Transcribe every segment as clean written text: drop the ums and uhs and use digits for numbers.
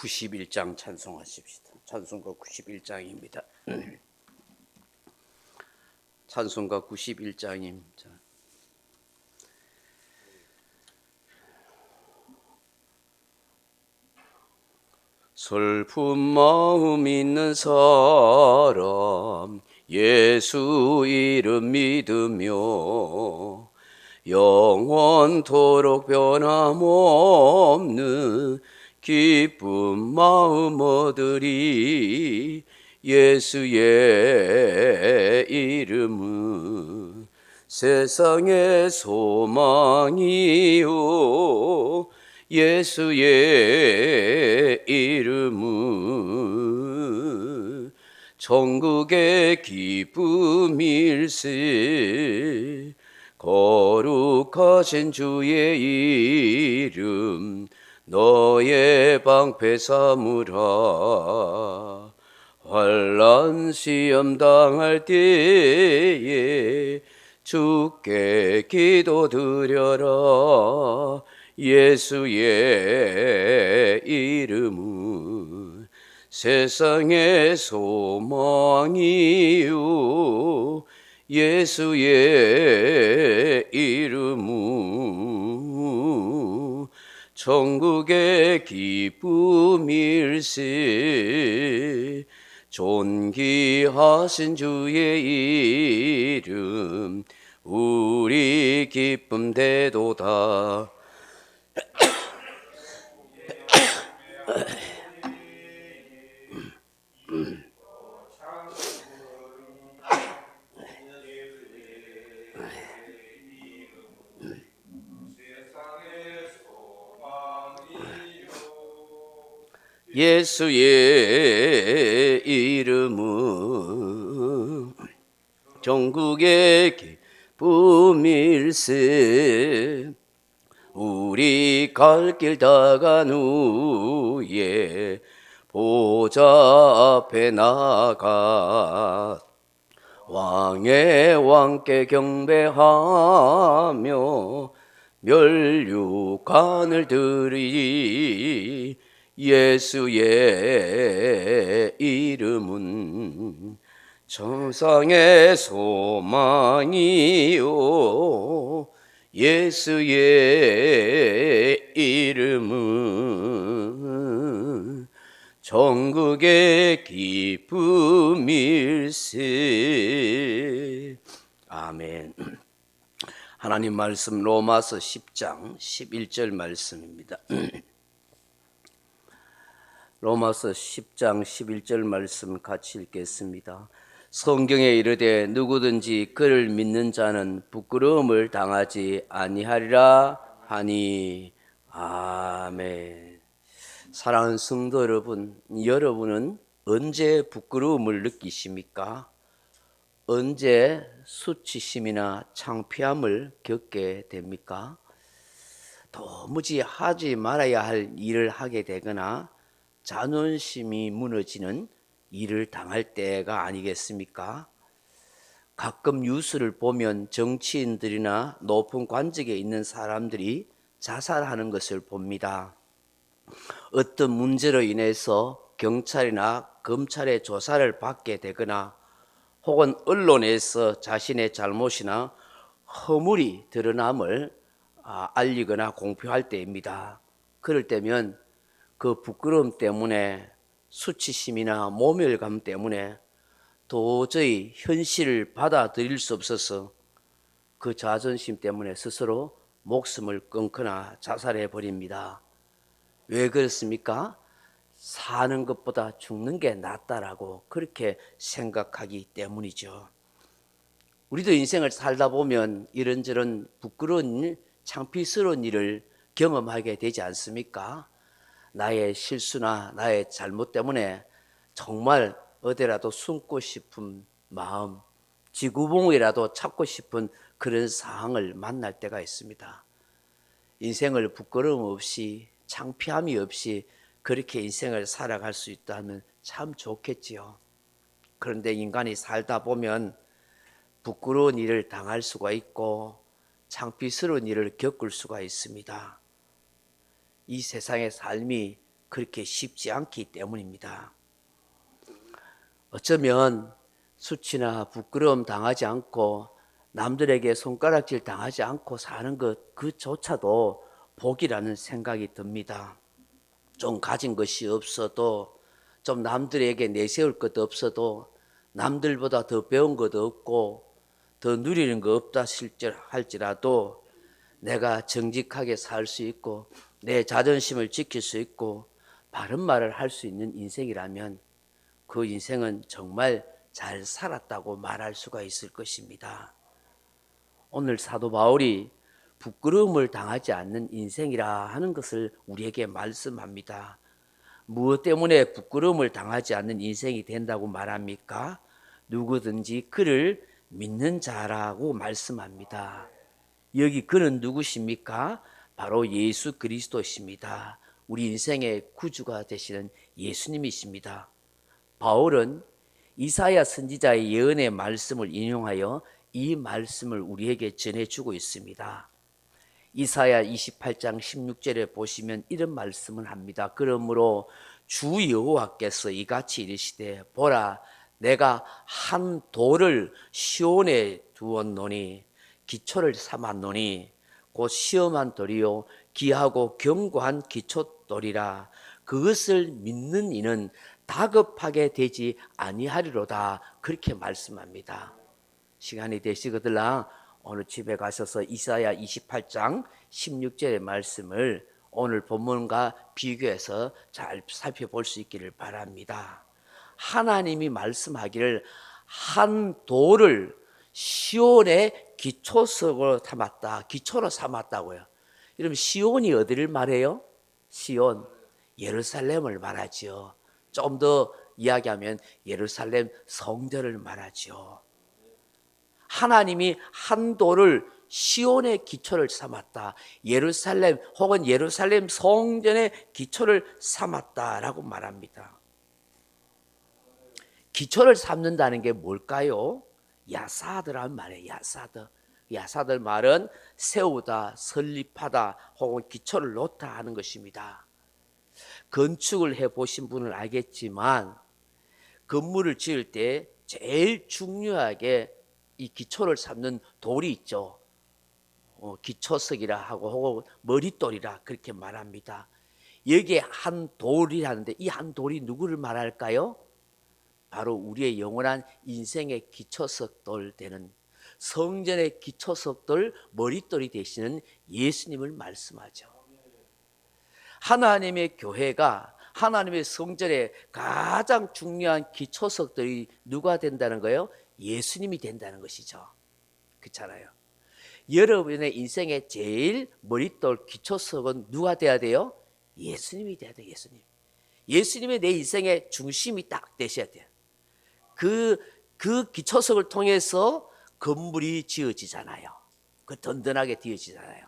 91장 찬송하십시다. 찬송가 91장입니다. 찬송가 91장입니다. 슬픈 마음 있는 사람 예수 이름 믿으며 영원토록 변함없는 기쁜 마음 얻으리. 예수의 이름은 세상의 소망이요 예수의 이름은 천국의 기쁨일세. 거룩하신 주의 이름 너의 방패 삼으라. 환난 시험 당할 때에 주께 기도드려라. 예수의 이름은 세상의 소망이요 예수의 이름은 천국의 기쁨일세. 존귀하신 주의 이름 우리 기쁨 되도다. 예수의 이름은 전국의 기쁨일세. 우리 갈 길 다 간 후에 보좌 앞에 나가 왕의 왕께 경배하며 멸류관을 드리리. 예수의 이름은 천상의 소망이요 예수의 이름은 천국의 기쁨일세. 아멘. 하나님 말씀 로마서 10장 11절 말씀입니다. 로마서 10장 11절 말씀 같이 읽겠습니다. 성경에 이르되 누구든지 그를 믿는 자는 부끄러움을 당하지 아니하리라 하니. 아멘. 사랑하는 성도 여러분, 여러분은 언제 부끄러움을 느끼십니까? 언제 수치심이나 창피함을 겪게 됩니까? 도무지 하지 말아야 할 일을 하게 되거나 자존심이 무너지는 일을 당할 때가 아니겠습니까? 가끔 뉴스를 보면 정치인들이나 높은 관직에 있는 사람들이 자살하는 것을 봅니다. 어떤 문제로 인해서 경찰이나 검찰의 조사를 받게 되거나 혹은 언론에서 자신의 잘못이나 허물이 드러남을 알리거나 공표할 때입니다. 그럴 때면 그 부끄러움 때문에, 수치심이나 모멸감 때문에 도저히 현실을 받아들일 수 없어서 그 자존심 때문에 스스로 목숨을 끊거나 자살해 버립니다. 왜 그렇습니까? 사는 것보다 죽는 게 낫다라고 그렇게 생각하기 때문이죠. 우리도 인생을 살다 보면 이런저런 부끄러운 일, 창피스러운 일을 경험하게 되지 않습니까? 나의 실수나 나의 잘못 때문에 정말 어디라도 숨고 싶은 마음, 지구봉이라도 찾고 싶은 그런 상황을 만날 때가 있습니다. 인생을 부끄러움 없이 창피함이 없이 그렇게 인생을 살아갈 수 있다면 참 좋겠지요. 그런데 인간이 살다 보면 부끄러운 일을 당할 수가 있고 창피스러운 일을 겪을 수가 있습니다. 이 세상의 삶이 그렇게 쉽지 않기 때문입니다. 어쩌면 수치나 부끄러움 당하지 않고 남들에게 손가락질 당하지 않고 사는 것 그조차도 복이라는 생각이 듭니다. 좀 가진 것이 없어도, 좀 남들에게 내세울 것도 없어도, 남들보다 더 배운 것도 없고 더 누리는 거 없다 할지라도 내가 정직하게 살 수 있고 내 자존심을 지킬 수 있고 바른 말을 할 수 있는 인생이라면 그 인생은 정말 잘 살았다고 말할 수가 있을 것입니다. 오늘 사도 바울이 부끄러움을 당하지 않는 인생이라 하는 것을 우리에게 말씀합니다. 무엇 때문에 부끄러움을 당하지 않는 인생이 된다고 말합니까? 누구든지 그를 믿는 자라고 말씀합니다. 여기 그는 누구십니까? 바로 예수 그리스도십니다. 우리 인생의 구주가 되시는 예수님이십니다. 바울은 이사야 선지자의 예언의 말씀을 인용하여 이 말씀을 우리에게 전해주고 있습니다. 이사야 28장 16절에 보시면 이런 말씀을 합니다. 그러므로 주 여호와께서 이같이 이르시되 보라 내가 한 돌을 시온에 두었노니 기초를 삼았노니 곧 시험한 돌이요 귀하고 견고한 기초돌이라 그것을 믿는 이는 다급하게 되지 아니하리로다. 그렇게 말씀합니다. 시간이 되시거들라 오늘 집에 가셔서 이사야 28장 16절의 말씀을 오늘 본문과 비교해서 잘 살펴볼 수 있기를 바랍니다. 하나님이 말씀하기를 한 돌을 시온의 기초석으로 삼았다. 기초로 삼았다고요. 여러분 시온이 어디를 말해요? 시온, 예루살렘을 말하지요. 좀 더 이야기하면 예루살렘 성전을 말하지요. 하나님이 한 돌을 시온의 기초를 삼았다. 예루살렘 혹은 예루살렘 성전의 기초를 삼았다라고 말합니다. 기초를 삼는다는 게 뭘까요? 야사드란 말이에요. 야사드. 야사드 말은 세우다, 설립하다 혹은 기초를 놓다 하는 것입니다. 건축을 해보신 분은 알겠지만 건물을 지을 때 제일 중요하게 이 기초를 삼는 돌이 있죠. 기초석이라 하고 혹은 머릿돌이라 그렇게 말합니다. 여기에 한 돌이라는데 이 한 돌이 누구를 말할까요? 바로 우리의 영원한 인생의 기초석돌 되는 성전의 기초석돌 머릿돌이 되시는 예수님을 말씀하죠. 하나님의 교회가 하나님의 성전의 가장 중요한 기초석들이 누가 된다는 거예요? 예수님이 된다는 것이죠. 그렇잖아요. 여러분의 인생의 제일 머릿돌 기초석은 누가 돼야 돼요? 예수님이 돼야 돼요. 예수님이 내 인생의 중심이 딱 되셔야 돼요. 그 기초석을 통해서 건물이 지어지잖아요. 그 든든하게 지어지잖아요.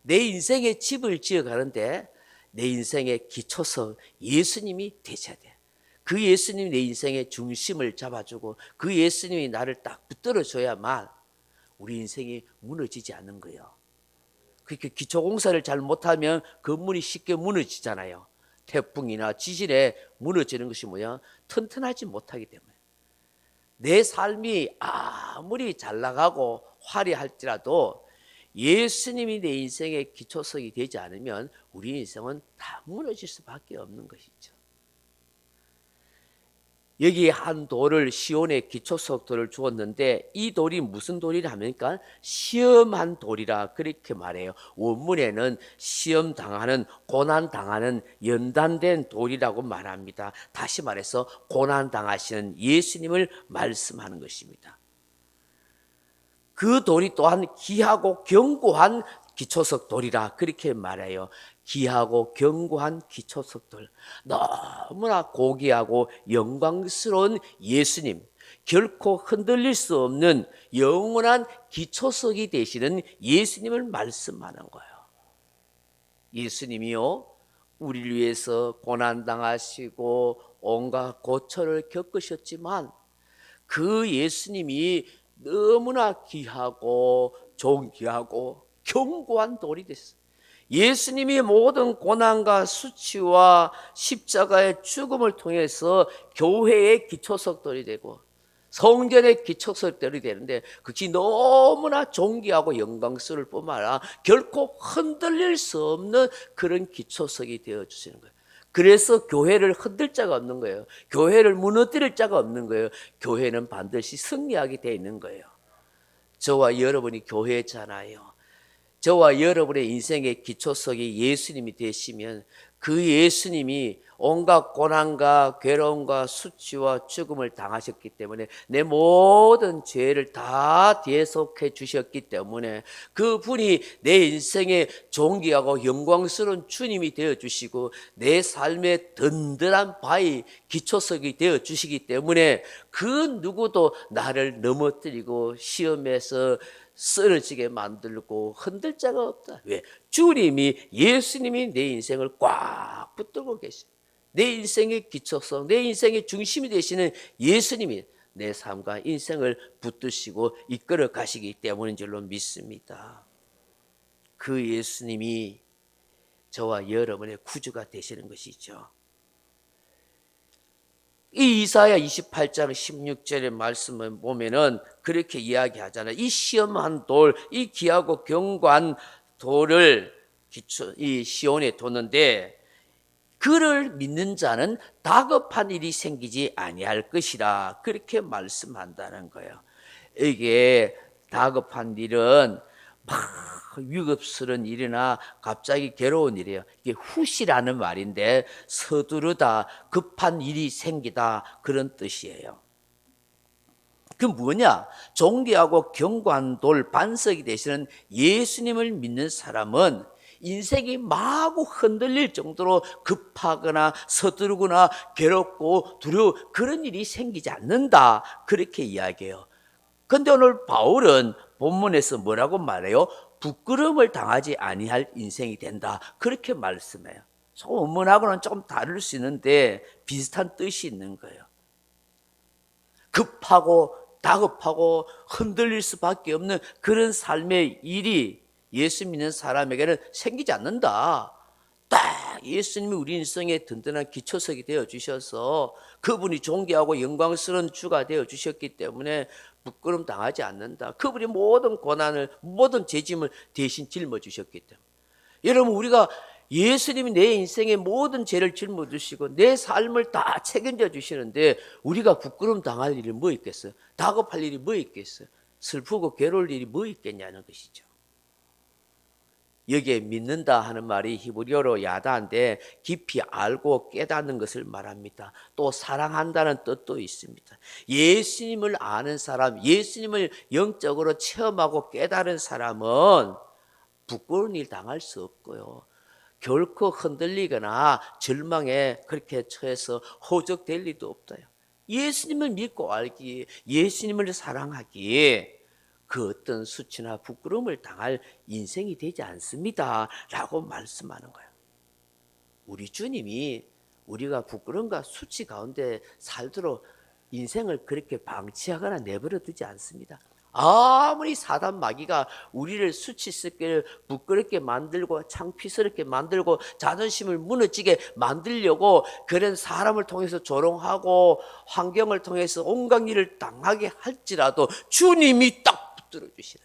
내 인생의 집을 지어가는데 내 인생의 기초석 예수님이 되셔야 돼요. 그 예수님이 내 인생의 중심을 잡아주고 그 예수님이 나를 딱 붙들어줘야만 우리 인생이 무너지지 않는 거예요. 그렇게 기초공사를 잘 못하면 건물이 쉽게 무너지잖아요. 태풍이나 지진에 무너지는 것이 뭐냐? 튼튼하지 못하기 때문에. 내 삶이 아무리 잘 나가고 화려할지라도 예수님이 내 인생의 기초석이 되지 않으면 우리 인생은 다 무너질 수밖에 없는 것이죠. 여기 한 돌을 시온의 기초석 돌을 주었는데 이 돌이 무슨 돌이라 합니까? 시험한 돌이라 그렇게 말해요. 원문에는 시험 당하는, 고난 당하는 연단된 돌이라고 말합니다. 다시 말해서 고난 당하시는 예수님을 말씀하는 것입니다. 그 돌이 또한 귀하고 견고한 기초석 돌이라 그렇게 말해요. 귀하고 견고한 기초석 돌. 너무나 고귀하고 영광스러운 예수님. 결코 흔들릴 수 없는 영원한 기초석이 되시는 예수님을 말씀하는 거예요. 예수님이요, 우리를 위해서 고난당하시고 온갖 고초를 겪으셨지만 그 예수님이 너무나 귀하고 존귀하고 견고한 돌이 됐어요. 예수님이 모든 고난과 수치와 십자가의 죽음을 통해서 교회의 기초석들이 되고 성전의 기초석들이 되는데, 그것이 너무나 존귀하고 영광스러울 뿐만 아니라 결코 흔들릴 수 없는 그런 기초석이 되어주시는 거예요. 그래서 교회를 흔들 자가 없는 거예요. 교회를 무너뜨릴 자가 없는 거예요. 교회는 반드시 승리하게 되어 있는 거예요. 저와 여러분이 교회잖아요. 저와 여러분의 인생의 기초석이 예수님이 되시면 그 예수님이 온갖 고난과 괴로움과 수치와 죽음을 당하셨기 때문에 내 모든 죄를 다 대속해 주셨기 때문에 그분이 내 인생의 존귀하고 영광스러운 주님이 되어주시고 내 삶의 든든한 바위 기초석이 되어주시기 때문에 그 누구도 나를 넘어뜨리고 시험에서 쓰러지게 만들고 흔들 자가 없다. 왜? 주님이, 예수님이 내 인생을 꽉 붙들고 계십니다. 내 인생의 기초성, 내 인생의 중심이 되시는 예수님이 내 삶과 인생을 붙드시고 이끌어 가시기 때문인 줄로 믿습니다. 그 예수님이 저와 여러분의 구주가 되시는 것이죠. 이 이사야 28장 16절의 말씀을 보면은 그렇게 이야기하잖아요. 이 시험한 돌, 이 귀하고 견고한 돌을 이 시온에 뒀는데 그를 믿는 자는 다급한 일이 생기지 아니할 것이라, 그렇게 말씀한다는 거예요. 이게 다급한 일은 막 위급스러운 일이나 갑자기 괴로운 일이에요. 이게 후시라는 말인데 서두르다, 급한 일이 생기다, 그런 뜻이에요. 그 뭐냐? 존귀하고 견고한 돌 반석이 되시는 예수님을 믿는 사람은 인생이 마구 흔들릴 정도로 급하거나 서두르거나 괴롭고 두려워 그런 일이 생기지 않는다, 그렇게 이야기해요. 근데 오늘 바울은 본문에서 뭐라고 말해요? 부끄러움을 당하지 아니할 인생이 된다, 그렇게 말씀해요. 원문하고는 조금 다를 수 있는데 비슷한 뜻이 있는 거예요. 급하고 다급하고 흔들릴 수밖에 없는 그런 삶의 일이 예수 믿는 사람에게는 생기지 않는다. 딱 예수님이 우리 인생의 든든한 기초석이 되어주셔서 그분이 존귀하고 영광스러운 주가 되어주셨기 때문에 부끄럼 당하지 않는다. 그분이 모든 고난을, 모든 죄짐을 대신 짊어주셨기 때문에. 여러분, 우리가 예수님이 내 인생의 모든 죄를 짊어지시고 내 삶을 다 책임져 주시는데 우리가 부끄러움 당할 일이 뭐 있겠어요? 다급할 일이 뭐 있겠어요? 슬프고 괴로울 일이 뭐 있겠냐는 것이죠. 여기에 믿는다 하는 말이 히브리어로 야다인데 깊이 알고 깨닫는 것을 말합니다. 또 사랑한다는 뜻도 있습니다. 예수님을 아는 사람, 예수님을 영적으로 체험하고 깨달은 사람은 부끄러운 일 당할 수 없고요. 결코 흔들리거나 절망에 그렇게 처해서 허적될 리도 없다요. 예수님을 믿고 알기에, 예수님을 사랑하기에 그 어떤 수치나 부끄러움을 당할 인생이 되지 않습니다 라고 말씀하는 거예요. 우리 주님이 우리가 부끄러움과 수치 가운데 살도록 인생을 그렇게 방치하거나 내버려 두지 않습니다. 아무리 사단 마귀가 우리를 수치스럽게 부끄럽게 만들고 창피스럽게 만들고 자존심을 무너지게 만들려고 그런 사람을 통해서 조롱하고 환경을 통해서 온갖 일을 당하게 할지라도 주님이 딱 붙들어 주시는,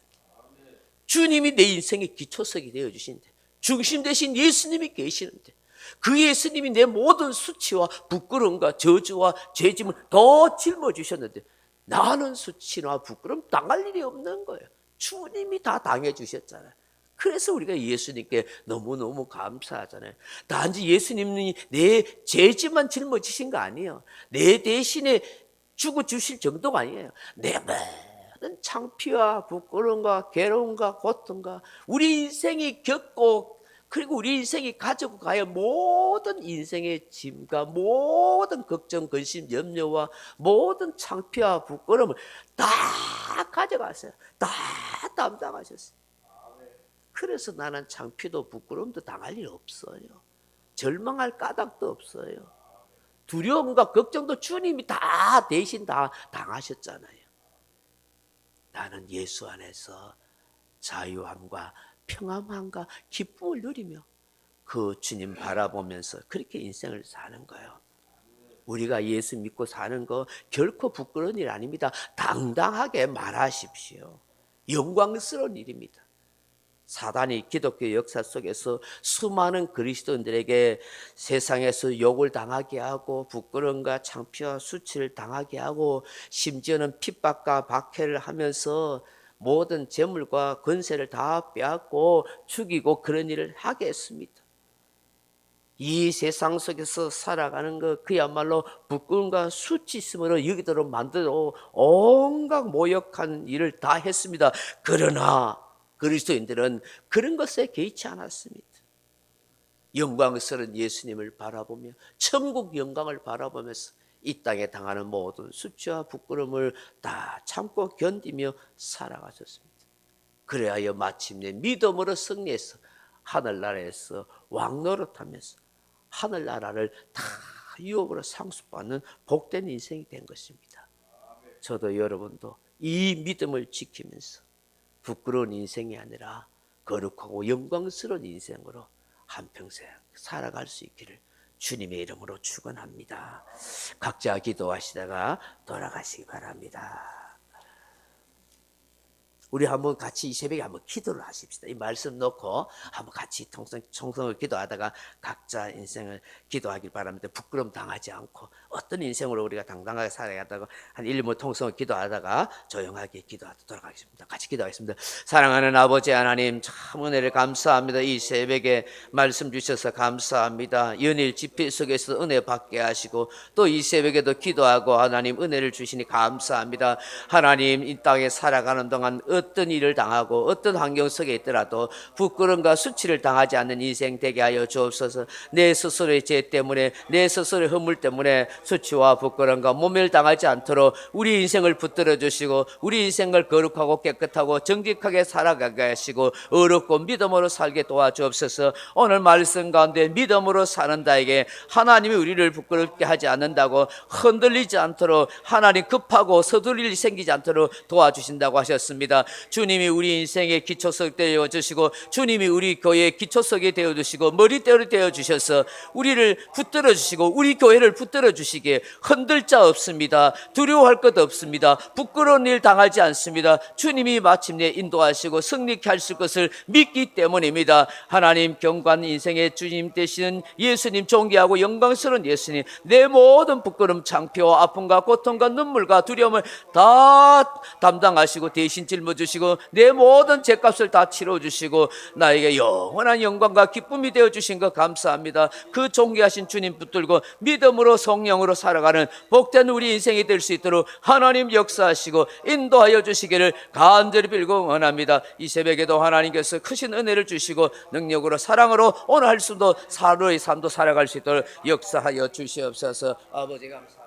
주님이 내 인생의 기초석이 되어 주시는데, 중심 대신 예수님이 계시는데 그 예수님이 내 모든 수치와 부끄러움과 저주와 죄짐을 더 짊어주셨는데 나는 수치나 부끄러움 당할 일이 없는 거예요. 주님이 다 당해주셨잖아요. 그래서 우리가 예수님께 너무너무 감사하잖아요. 단지 예수님이 내 죄짐만 짊어지신 거 아니에요. 내 대신에 죽어주실 정도가 아니에요. 내 모든 창피와 부끄러움과 괴로움과 고통과 우리 인생이 겪고 그리고 우리 인생이 가지고 가야 모든 인생의 짐과 모든 걱정, 근심, 염려와 모든 창피와 부끄러움을 다 가져가세요. 다 담당하셨어요. 그래서 나는 창피도 부끄러움도 당할 일 없어요. 절망할 까닭도 없어요. 두려움과 걱정도 주님이 다 대신 다 당하셨잖아요. 나는 예수 안에서 자유함과 평안함과 기쁨을 누리며 그 주님 바라보면서 그렇게 인생을 사는 거예요. 우리가 예수 믿고 사는 거 결코 부끄러운 일 아닙니다. 당당하게 말하십시오. 영광스러운 일입니다. 사단이 기독교 역사 속에서 수많은 그리스도인들에게 세상에서 욕을 당하게 하고 부끄러움과 창피와 수치를 당하게 하고 심지어는 핍박과 박해를 하면서 모든 재물과 권세를 다 빼앗고 죽이고 그런 일을 하게 했습니다. 이 세상 속에서 살아가는 것 그야말로 부끄러움과 수치심으로 여기도록 만들어 온갖 모욕한 일을 다 했습니다. 그러나 그리스도인들은 그런 것에 개의치 않았습니다. 영광스러운 예수님을 바라보며 천국 영광을 바라보면서 이 땅에 당하는 모든 수치와 부끄러움을 다 참고 견디며 살아가셨습니다. 그래야 마침내 믿음으로 승리해서 하늘나라에서 왕노릇하면서 하늘나라를 다 유업으로 상속받는 복된 인생이 된 것입니다. 저도 여러분도 이 믿음을 지키면서 부끄러운 인생이 아니라 거룩하고 영광스러운 인생으로 한평생 살아갈 수 있기를 주님의 이름으로 축원합니다. 각자 기도하시다가 돌아가시기 바랍니다. 우리 한번 같이 이 새벽에 한번 기도를 하십시다. 이 말씀 놓고 한번 같이 통성을 기도하다가 각자 인생을 기도하길 바랍니다. 부끄럼 당하지 않고 어떤 인생으로 우리가 당당하게 살아가다가 한 1분 통성을 기도하다가 조용하게 기도하도록 돌아가겠습니다. 같이 기도하겠습니다. 사랑하는 아버지 하나님, 참 은혜를 감사합니다. 이 새벽에 말씀 주셔서 감사합니다. 연일 집회 속에서 은혜 받게 하시고 또 이 새벽에도 기도하고 하나님 은혜를 주시니 감사합니다. 하나님, 이 땅에 살아가는 동안 어떤 일을 당하고 어떤 환경 속에 있더라도 부끄러움과 수치를 당하지 않는 인생 되게 하여 주옵소서. 내 스스로의 죄 때문에 내 스스로의 허물 때문에 수치와 부끄러움과 모멸당하지 않도록 우리 인생을 붙들어 주시고 우리 인생을 거룩하고 깨끗하고 정직하게 살아가게 하시고 어렵고 믿음으로 살게 도와주옵소서. 오늘 말씀 가운데 믿음으로 사는 자에게 하나님이 우리를 부끄럽게 하지 않는다고 흔들리지 않도록 하나님 급하고 서둘릴 일이 생기지 않도록 도와주신다고 하셨습니다. 주님이 우리 인생의 기초석 되어주시고 주님이 우리 교회의 기초석이 되어주시고 머리대로 되어주셔서 우리를 붙들어 주시고 우리 교회를 붙들어 주시기에 흔들 자 없습니다. 두려워할 것 없습니다. 부끄러운 일 당하지 않습니다. 주님이 마침내 인도하시고 승리케 하실 것을 믿기 때문입니다. 하나님, 경관 인생의 주님 되시는 예수님, 존귀하고 영광스러운 예수님, 내 모든 부끄러움, 창피와 아픔과 고통과 눈물과 두려움을 다 담당하시고 대신 짊어지시고 내 모든 죄값을 다 치러주시고 나에게 영원한 영광과 기쁨이 되어주신 것 감사합니다. 그 존귀하신 주님 붙들고 믿음으로 성령으로 살아가는 복된 우리 인생이 될 수 있도록 하나님 역사하시고 인도하여 주시기를 간절히 빌고 원합니다. 이 새벽에도 하나님께서 크신 은혜를 주시고 능력으로 사랑으로 오늘 할 수도 하루의 삶도 살아갈 수 있도록 역사하여 주시옵소서. 아버지 감사합니다.